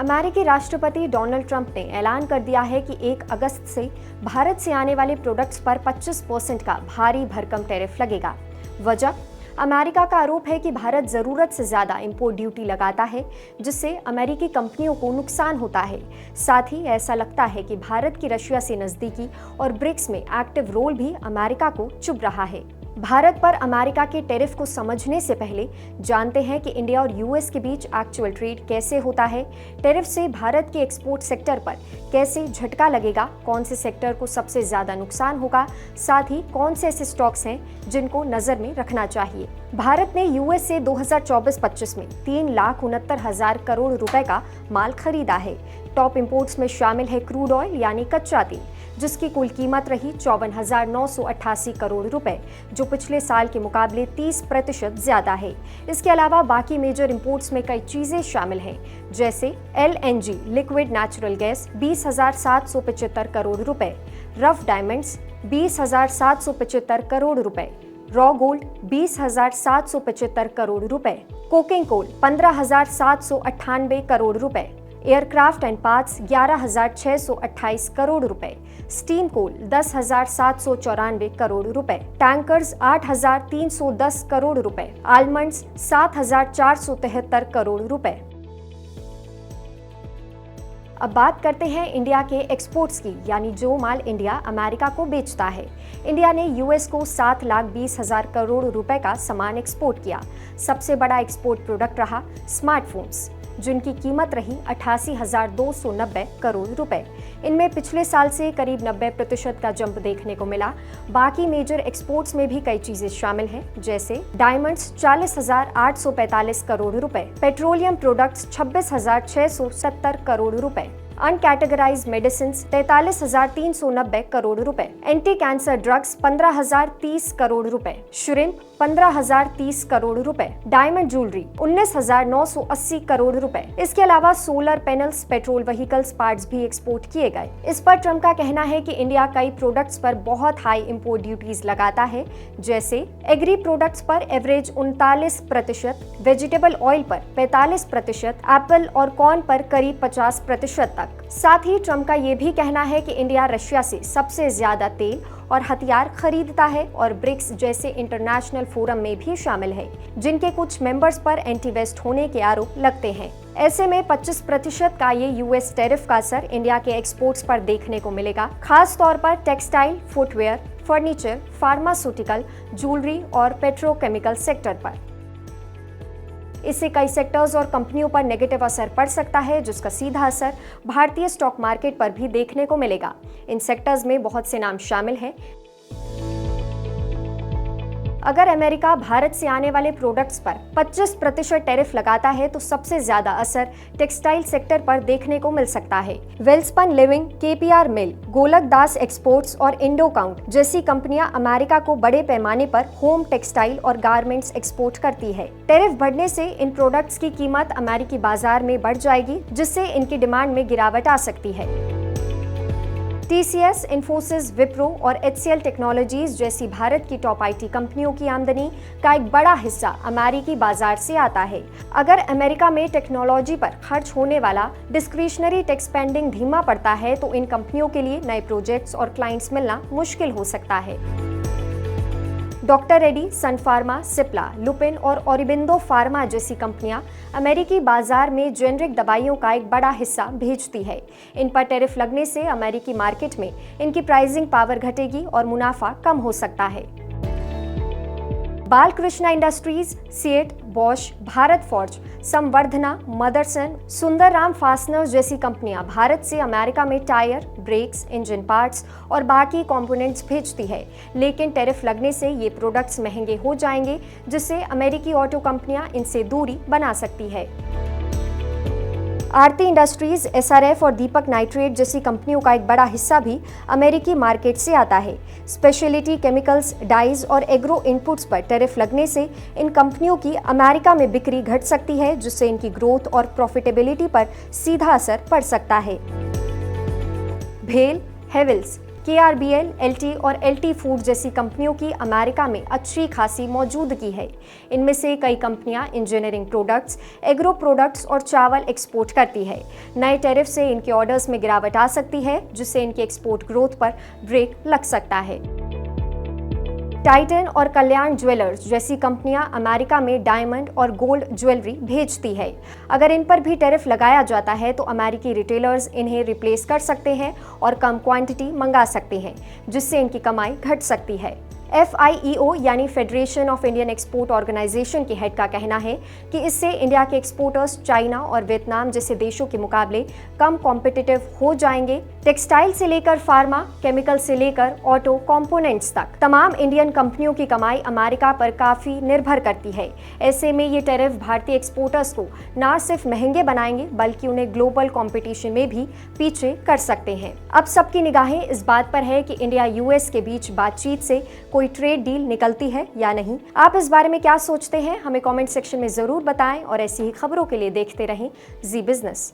अमेरिकी राष्ट्रपति Donald Trump ने ऐलान कर दिया है कि 1 अगस्त से भारत से आने वाले प्रोडक्ट्स पर 25% का भारी भरकम टैरिफ लगेगा। वजह, अमेरिका का आरोप है कि भारत जरूरत से ज्यादा इंपोर्ट ड्यूटी लगाता है, जिससे अमेरिकी कंपनियों को नुकसान होता है। साथ ही ऐसा लगता है कि भारत की रशिया से नजदीकी और ब्रिक्स में एक्टिव रोल भी अमेरिका को चुभ रहा है। भारत पर अमेरिका के टैरिफ को समझने से पहले जानते हैं कि इंडिया और यूएस के बीच एक्चुअल ट्रेड कैसे होता है। टैरिफ से भारत के एक्सपोर्ट सेक्टर पर कैसे झटका लगेगा, कौन से सेक्टर को सबसे ज्यादा नुकसान होगा, साथ ही कौन से ऐसे स्टॉक्स हैं जिनको नजर में रखना चाहिए। भारत ने यूएस से 2024-25 में 3,69,000 करोड़ रुपए का माल खरीदा है। टॉप इंपोर्ट्स में शामिल है क्रूड ऑयल यानी कच्चा तेल, जिसकी कुल कीमत रही 54,988 करोड़ रुपए, जो पिछले साल के मुकाबले 30% ज्यादा है। इसके अलावा बाकी मेजर इंपोर्ट्स में कई चीजें शामिल हैं, जैसे LNG liquid natural gas 20,775 crore रुपए, रफ डायमंड्स 20,775 करोड़ रुपए, रॉ गोल्ड 20,775 करोड़ रुपए, कोकिंग कोल 15,798 करोड़ रुपए, एयरक्राफ्ट एंड पार्ट्स 11,628 करोड़ रुपए, स्टीम कोल 10,794 करोड़ रुपए, टैंकर्स 8,310 करोड़ रुपए, आलमंड्स 7,473 करोड़ रुपए। अब बात करते हैं इंडिया के एक्सपोर्ट्स की, यानी जो माल इंडिया अमेरिका को बेचता है। इंडिया ने यूएस को 7,20,000 करोड़ रुपए का सामान एक्सपोर्ट किया। सबसे बड़ा एक्सपोर्ट प्रोडक्ट रहा स्मार्टफोन्स, जिनकी कीमत रही 88,290 करोड़ रुपए। इनमें पिछले साल से करीब 90% का जंप देखने को मिला। बाकी मेजर एक्सपोर्ट्स में भी कई चीजें शामिल हैं, जैसे डायमंड्स 40,845 करोड़ रुपए, पेट्रोलियम प्रोडक्ट्स 26,670 करोड़ रुपए, अनकैटेगराइज्ड मेडिसिन 43,390 करोड़ रुपए, एंटी कैंसर ड्रग्स 15,030 करोड़ रुपए, श्रिम्प 15,030 करोड़ रुपए, डायमंड ज्वेलरी 19,980 करोड़ रुपए। इसके अलावा solar panels, petrol vehicles parts भी एक्सपोर्ट किए गए। इस पर ट्रंप का कहना है कि इंडिया कई प्रोडक्ट्स पर बहुत हाई इंपोर्ट ड्यूटीज लगाता है, जैसे एग्री प्रोडक्ट्स पर एवरेज 39%, वेजिटेबल ऑयल पर 45%, एप्पल और कॉर्न पर करीब 50% तक। साथ ही ट्रंप का ये भी कहना है कि इंडिया रशिया से सबसे ज्यादा तेल और हथियार खरीदता है और ब्रिक्स जैसे इंटरनेशनल फोरम में भी शामिल है, जिनके कुछ मेंबर्स पर एंटी वेस्ट होने के आरोप लगते हैं। ऐसे में 25% का ये यूएस टैरिफ का असर इंडिया के एक्सपोर्ट्स पर देखने को मिलेगा, खास तौर पर textile, footwear, furniture, pharmaceutical, jewellery और पेट्रोकेमिकल सेक्टर पर। इससे कई सेक्टर्स और कंपनियों पर नेगेटिव असर पड़ सकता है, जिसका सीधा असर भारतीय स्टॉक मार्केट पर भी देखने को मिलेगा। इन सेक्टर्स में बहुत से नाम शामिल हैं। अगर अमेरिका भारत से आने वाले प्रोडक्ट्स पर 25% टैरिफ लगाता है तो सबसे ज्यादा असर टेक्सटाइल सेक्टर पर देखने को मिल सकता है। वेल्सपन लिविंग, केपीआर मिल, गोलक दास एक्सपोर्ट्स और इंडोकाउंट जैसी कंपनियां अमेरिका को बड़े पैमाने पर होम टेक्सटाइल और गारमेंट्स एक्सपोर्ट करती है। टैरिफ बढ़ने से इन प्रोडक्ट्स की कीमत अमेरिकी बाजार में बढ़ जाएगी, जिससे इनकी डिमांड में गिरावट आ सकती है। टीसीएस, इन्फोसिस, विप्रो और एचसीएल टेक्नोलॉजीज जैसी भारत की टॉप आईटी कंपनियों की आमदनी का एक बड़ा हिस्सा अमेरिकी बाजार से आता है। अगर अमेरिका में टेक्नोलॉजी पर खर्च होने वाला डिस्क्रिशनरी टेक स्पेंडिंग धीमा पड़ता है तो इन कंपनियों के लिए नए प्रोजेक्ट्स और क्लाइंट्स मिलना मुश्किल हो सकता है। डॉक्टर रेड्डी, सन फार्मा, सिप्ला, लुपिन और ऑरिबिंदो फार्मा जैसी कंपनियां अमेरिकी बाजार में जेनरिक दवाइयों का एक बड़ा हिस्सा भेजती है। इन पर टैरिफ लगने से अमेरिकी मार्केट में इनकी प्राइसिंग पावर घटेगी और मुनाफा कम हो सकता है। Balkrishna Industries, CEAT, Bosch, Bharat Forge, Samvardhana, Motherson, Sundram Fasteners जैसी कंपनियां भारत से अमेरिका में टायर, ब्रेक्स, इंजन पार्ट्स और बाकी कंपोनेंट्स भेजती है, लेकिन टैरिफ लगने से ये प्रोडक्ट्स महंगे हो जाएंगे, जिससे अमेरिकी ऑटो कंपनियां इनसे दूरी बना सकती है। आरती इंडस्ट्रीज, एसआरएफ और दीपक नाइट्रेट जैसी कंपनियों का एक बड़ा हिस्सा भी अमेरिकी मार्केट से आता है। स्पेशलिटी केमिकल्स, डाइज और एग्रो इनपुट्स पर टैरिफ लगने से इन कंपनियों की अमेरिका में बिक्री घट सकती है, जिससे इनकी ग्रोथ और प्रॉफिटेबिलिटी पर सीधा असर पड़ सकता है। भेल, हेवल्स, KRBL, LT और LT फूड जैसी कंपनियों की अमेरिका में अच्छी खासी मौजूदगी है। इनमें से कई कंपनियां इंजीनियरिंग प्रोडक्ट्स, एग्रो प्रोडक्ट्स और चावल एक्सपोर्ट करती है। नए टैरिफ से इनके ऑर्डर्स में गिरावट आ सकती है, जिससे इनकी एक्सपोर्ट ग्रोथ पर ब्रेक लग सकता है। टाइटन और कल्याण ज्वेलर्स जैसी कंपनियां अमेरिका में डायमंड और गोल्ड ज्वेलरी भेजती है। अगर इन पर भी टैरिफ लगाया जाता है तो अमेरिकी रिटेलर्स इन्हें रिप्लेस कर सकते हैं और कम क्वांटिटी मंगा सकते हैं, जिससे इनकी कमाई घट सकती है। FIEO यानी federation of Indian export organisation के हेड का कहना है कि इससे इंडिया के एक्सपोर्टर्स चाइना और वियतनाम जैसे देशों के मुकाबले कम कॉम्पिटिटिव हो जाएंगे। टेक्सटाइल से लेकर फार्मा, केमिकल से लेकर ऑटो कंपोनेंट्स तक तमाम इंडियन कंपनियों की कमाई अमेरिका पर काफी निर्भर करती है। ऐसे में ये टैरिफ भारतीय एक्सपोर्टर्स को न सिर्फ महंगे बनाएंगे बल्कि उन्हें ग्लोबल कॉम्पिटिशन में भी पीछे कर सकते हैं। अब सबकी निगाहें इस बात पर है कि इंडिया US के बीच बातचीत से कोई ट्रेड डील निकलती है या नहीं। आप इस बारे में क्या सोचते हैं, हमें कमेंट सेक्शन में जरूर बताएं और ऐसी ही खबरों के लिए देखते रहें जी बिजनेस।